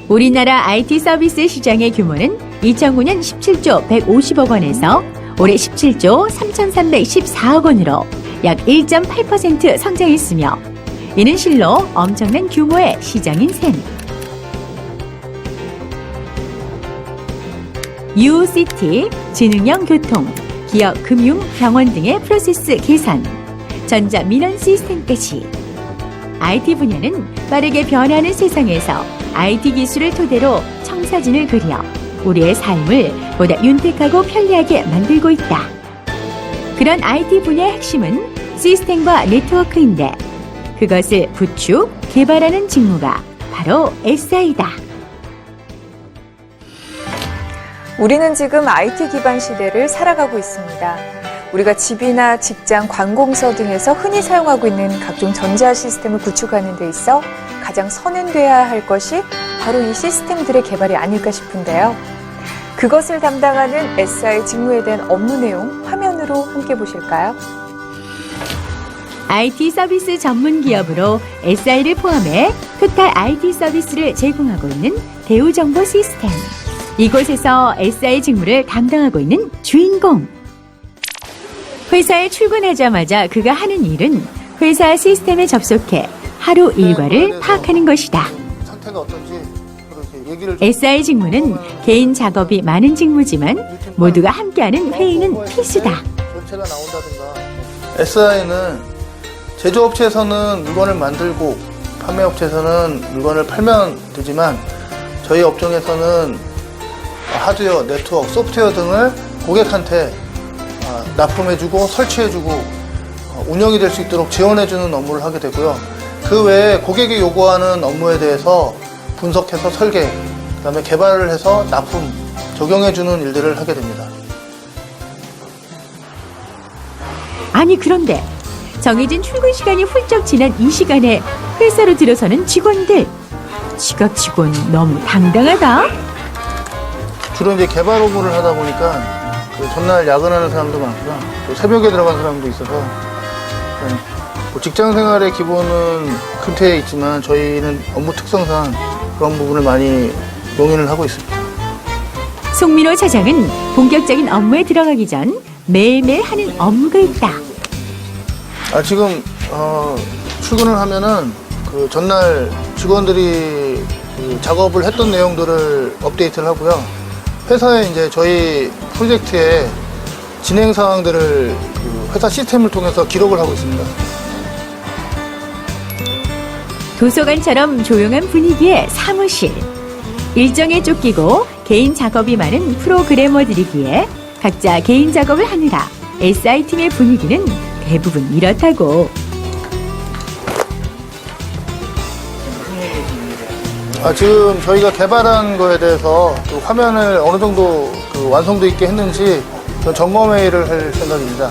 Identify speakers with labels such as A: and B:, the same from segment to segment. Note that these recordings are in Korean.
A: 우리나라 IT 서비스 시장의 규모는 2009년 17조 150억 원에서 올해 17조 3,314억 원으로 약 1.8% 성장했으며 이는 실로 엄청난 규모의 시장인 셈. UCT, 지능형 교통, 기업, 금융, 병원 등의 프로세스 개선, 전자 민원 시스템까지. IT 분야는 빠르게 변화하는 세상에서 IT 기술을 토대로 청사진을 그려 우리의 삶을 보다 윤택하고 편리하게 만들고 있다. 그런 IT 분야의 핵심은 시스템과 네트워크인데 그것을 구축, 개발하는 직무가 바로 SI다.
B: 우리는 지금 IT 기반 시대를 살아가고 있습니다. 우리가 집이나 직장, 관공서 등에서 흔히 사용하고 있는 각종 전자 시스템을 구축하는 데 있어 가장 선행돼야 할 것이 바로 이 시스템들의 개발이 아닐까 싶은데요. 그것을 담당하는 SI 직무에 대한 업무 내용 화면으로 함께 보실까요?
A: IT 서비스 전문 기업으로 SI를 포함해 토탈 IT 서비스를 제공하고 있는 대우정보 시스템. 이곳에서 SI 직무를 담당하고 있는 주인공. 회사에 출근하자마자 그가 하는 일은 회사 시스템에 접속해 하루 일과를 파악하는 것이다.
C: 상태가 어떤지 이렇게 얘기를
A: SI 직무는 개인 작업이 많은 직무지만 모두가 함께하는 회의는 필수다.
C: 전체가 나온다든가. SI는 제조업체에서는 물건을 만들고 판매업체에서는 물건을 팔면 되지만 저희 업종에서는 하드웨어, 네트워크, 소프트웨어 등을 고객한테 납품해주고 설치해주고 운영이 될 수 있도록 지원해주는 업무를 하게 되고요. 그 외에 고객이 요구하는 업무에 대해서 분석해서 설계, 그다음에 개발을 해서 납품, 적용해주는 일들을 하게 됩니다.
A: 아니 그런데 정해진 출근 시간이 훌쩍 지난 이 시간에 회사로 들어서는 직원들. 지각 직원 너무 당당하다.
C: 주로 이제 개발 업무를 하다 보니까 그 전날 야근하는 사람도 많고요. 또 새벽에 들어간 사람도 있어서 뭐 직장 생활의 기본은 근태에 있지만 저희는 업무 특성상 그런 부분을 많이 용인을 하고 있습니다.
A: 송민호 차장은 본격적인 업무에 들어가기 전 매일매일 하는 업무가 있다.
C: 지금 출근을 하면은 그 전날 직원들이 그 작업을 했던 내용들을 업데이트를 하고요. 회사에 이제 저희 프로젝트의 진행 사항들을 그 회사 시스템을 통해서 기록을 하고 있습니다.
A: 도서관처럼 조용한 분위기의 사무실. 일정에 쫓기고 개인 작업이 많은 프로그래머들이기에 각자 개인 작업을 하느라 SI팀의 분위기는 대부분 이렇다고.
C: 지금 저희가 개발한 거에 대해서 그 화면을 어느 정도 그 완성도 있게 했는지 점검회의를 할 생각입니다.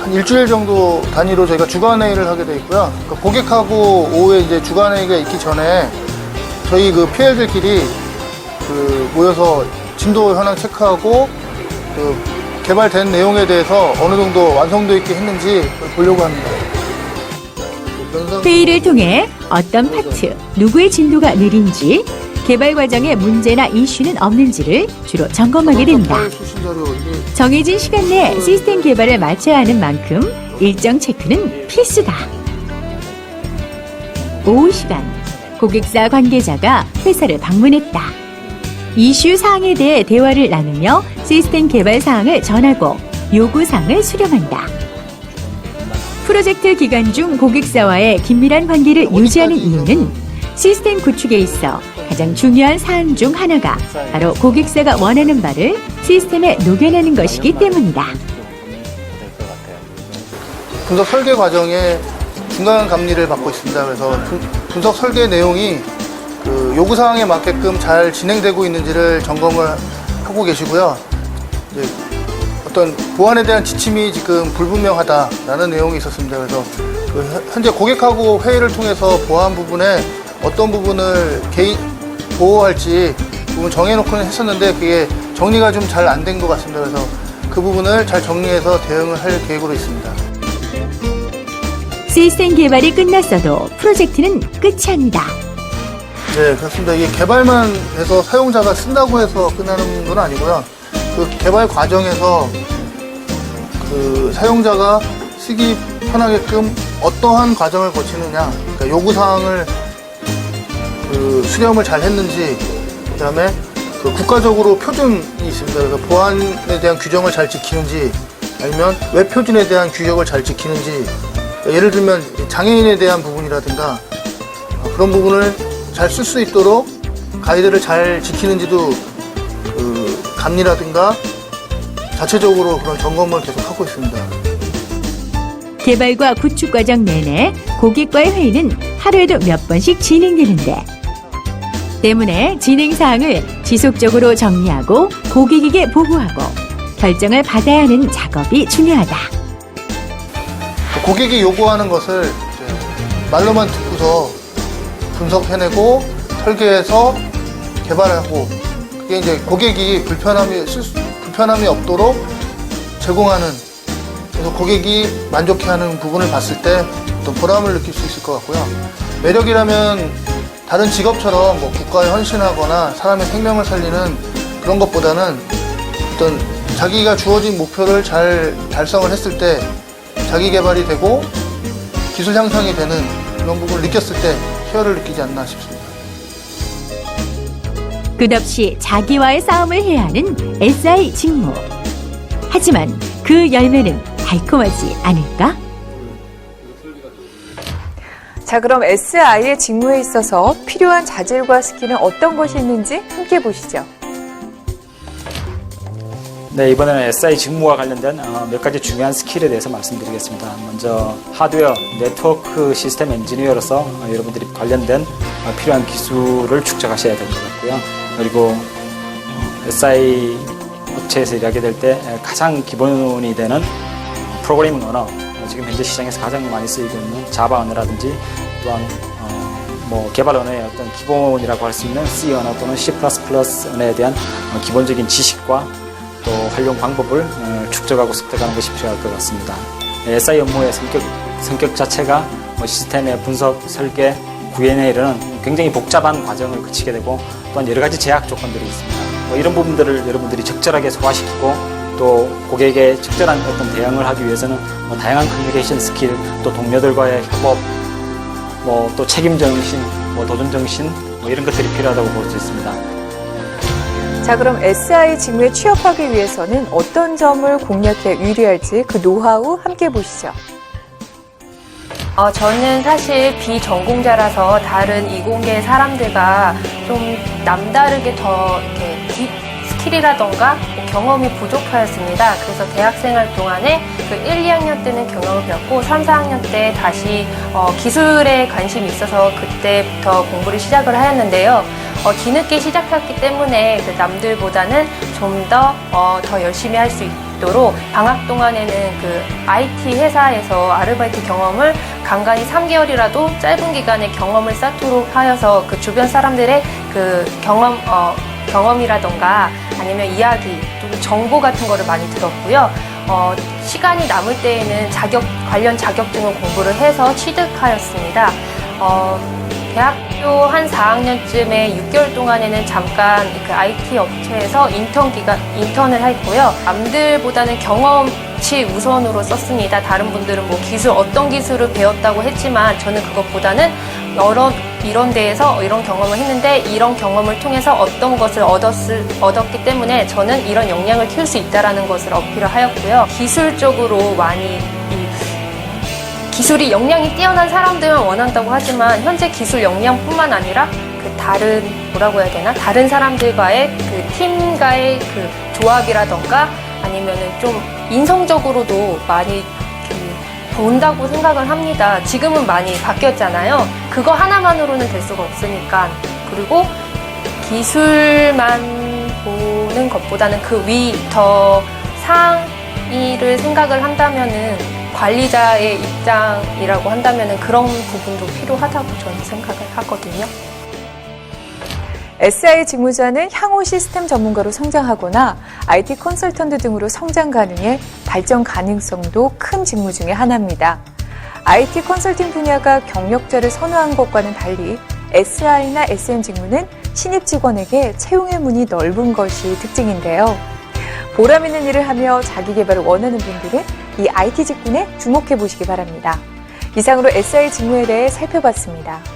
C: 한 일주일 정도 단위로 저희가 주간회의를 하게 돼 있고요. 그 고객하고 오후에 이제 주간회의가 있기 전에 저희 그 PL들끼리 그 모여서 진도 현황 체크하고 그 개발된 내용에 대해서 어느 정도 완성도 있게 했는지 보려고 합니다.
A: 회의를 통해 어떤 파트, 누구의 진도가 느린지, 개발 과정에 문제나 이슈는 없는지를 주로 점검하게 된다. 정해진 시간 내 시스템 개발을 마쳐야 하는 만큼 일정 체크는 필수다. 오후 시간, 고객사 관계자가 회사를 방문했다. 이슈 사항에 대해 대화를 나누며 시스템 개발 사항을 전하고 요구 사항을 수렴한다. 프로젝트 기간 중 고객사와의 긴밀한 관계를 유지하는 이유는 시스템 구축에 있어 가장 중요한 사안 중 하나가 바로 고객사가 원하는 바를 시스템에 녹여내는 것이기 때문이다.
C: 분석 설계 과정에 중간 감리를 받고 있습니다. 그래서 분석 설계 내용이 그 요구 사항에 맞게끔 잘 진행되고 있는지를 점검을 하고 계시고요. 이제 어떤 보안에 대한 지침이 지금 불분명하다라는 내용이 있었습니다. 그래서 그 현재 고객하고 회의를 통해서 보안 부분에 어떤 부분을 보호할지 부분 정해놓고는 했었는데 그게 정리가 좀 잘 안 된 것 같습니다. 그래서 그 부분을 잘 정리해서 대응을 할 계획으로 있습니다.
A: 시스템 개발이 끝났어도 프로젝트는 끝이 아니다.
C: 네, 그렇습니다. 이게 개발만 해서 사용자가 쓴다고 해서 끝나는 건 아니고요. 그 개발 과정에서 그 사용자가 쓰기 편하게끔 어떠한 과정을 거치느냐, 그러니까 요구사항을 그 수렴을 잘 했는지, 그 다음에 그 국가적으로 표준이 있습니다. 그래서 보안에 대한 규정을 잘 지키는지, 아니면 웹 표준에 대한 규격을 잘 지키는지, 예를 들면 장애인에 대한 부분이라든가 그런 부분을 잘 쓸 수 있도록 가이드를 잘 지키는지도 그 감리라든가 자체적으로 그런 점검을 계속 하고 있습니다.
A: 개발과 구축 과정 내내 고객과의 회의는 하루에도 몇 번씩 진행되는데, 때문에 진행 사항을 지속적으로 정리하고 고객에게 보고하고 결정을 받아야 하는 작업이 중요하다.
C: 고객이 요구하는 것을 이제 말로만 듣고서 분석해내고 설계해서 개발하고, 그게 이제 고객이 불편함이 없도록 제공하는, 그래서 고객이 만족해하는 부분을 봤을 때 어떤 보람을 느낄 수 있을 것 같고요. 매력이라면 다른 직업처럼 뭐 국가에 헌신하거나 사람의 생명을 살리는 그런 것보다는 어떤 자기가 주어진 목표를 잘 달성을 했을 때 자기 개발이 되고 기술 향상이 되는 그런 부분을 느꼈을 때 희열을 느끼지 않나 싶습니다.
A: 끝없이 자기와의 싸움을 해야 하는 SI 직무. 하지만 그 열매는 달콤하지 않을까?
B: 자, 그럼 SI의 직무에 있어서 필요한 자질과 스킬은 어떤 것이 있는지 함께 보시죠.
D: 네, 이번에는 SI 직무와 관련된 몇 가지 중요한 스킬에 대해서 말씀드리겠습니다. 먼저 하드웨어, 네트워크 시스템 엔지니어로서 여러분들이 관련된 필요한 기술을 축적하셔야 될 것 같고요. 그리고 SI 업체에서 일하게 될 때 가장 기본이 되는 프로그래밍 언어, 지금 현재 시장에서 가장 많이 쓰이고 있는 자바 언어라든지, 또한 뭐 개발 언어의 어떤 기본이라고 할 수 있는 C 언어 또는 C++ 언어에 대한 기본적인 지식과 또 활용 방법을 축적하고 습득하는 것이 필요할 것 같습니다. SI 업무의 성격 자체가 시스템의 분석, 설계, 구현에 이르는 굉장히 복잡한 과정을 거치게 되고, 또한 여러 가지 제약 조건들이 있습니다. 이런 부분들을 여러분들이 적절하게 소화시키고 또 고객의 적절한 어떤 대응을 하기 위해서는 다양한 커뮤니케이션 스킬, 또 동료들과의 협업, 또 책임 정신, 도전 정신, 이런 것들이 필요하다고 볼 수 있습니다.
B: 자, 그럼 SI 직무에 취업하기 위해서는 어떤 점을 공략해 유리할지 그 노하우 함께 보시죠.
E: 저는 사실 비전공자라서 다른 이공계 사람들과 좀 남다르게 더 이렇게 스킬이라던가 경험이 부족하였습니다. 그래서 대학생활 동안에 그 1, 2학년 때는 경영을 배웠고 3, 4학년 때 다시 기술에 관심이 있어서 그때부터 공부를 시작을 하였는데요. 뒤늦게 시작했기 때문에 그 남들보다는 좀 더 열심히 할 수 있도록 방학 동안에는 그 IT 회사에서 아르바이트 경험을 간간히 3개월이라도 짧은 기간에 경험을 쌓도록 하여서 그 주변 사람들의 그 경험이라던가 아니면 이야기 또 정보 같은 거를 많이 들었고요. 시간이 남을 때에는 관련 자격증을 공부를 해서 취득하였습니다. 대학교 한 4학년쯤에 6개월 동안에는 잠깐 그 IT 업체에서 인턴을 했고요. 남들보다는 경험치 우선으로 썼습니다. 다른 분들은 어떤 기술을 배웠다고 했지만 저는 그것보다는 이런 데에서 이런 경험을 했는데 이런 경험을 통해서 어떤 것을 얻었기 때문에 저는 이런 역량을 키울 수 있다는 것을 어필을 하였고요. 기술적으로 많이 기술이 역량이 뛰어난 사람들은 원한다고 하지만 현재 기술 역량뿐만 아니라 그 다른 사람들과의 그 팀과의 그 조합이라던가 아니면은 좀 인성적으로도 많이 본다고 생각을 합니다. 지금은 많이 바뀌었잖아요. 그거 하나만으로는 될 수가 없으니까. 그리고 기술만 보는 것보다는 그 위 더 상위를 생각을 한다면은 관리자의 입장이라고 한다면은 그런 부분도 필요하다고 저는 생각을 하거든요.
B: SI 직무자는 향후 시스템 전문가로 성장하거나 IT 컨설턴트 등으로 성장 가능해 발전 가능성도 큰 직무 중에 하나입니다. IT 컨설팅 분야가 경력자를 선호한 것과는 달리 SI나 SN 직무는 신입 직원에게 채용의 문이 넓은 것이 특징인데요. 보람 있는 일을 하며 자기 개발을 원하는 분들은 이 IT 직군에 주목해 보시기 바랍니다. 이상으로 SI 직무에 대해 살펴봤습니다.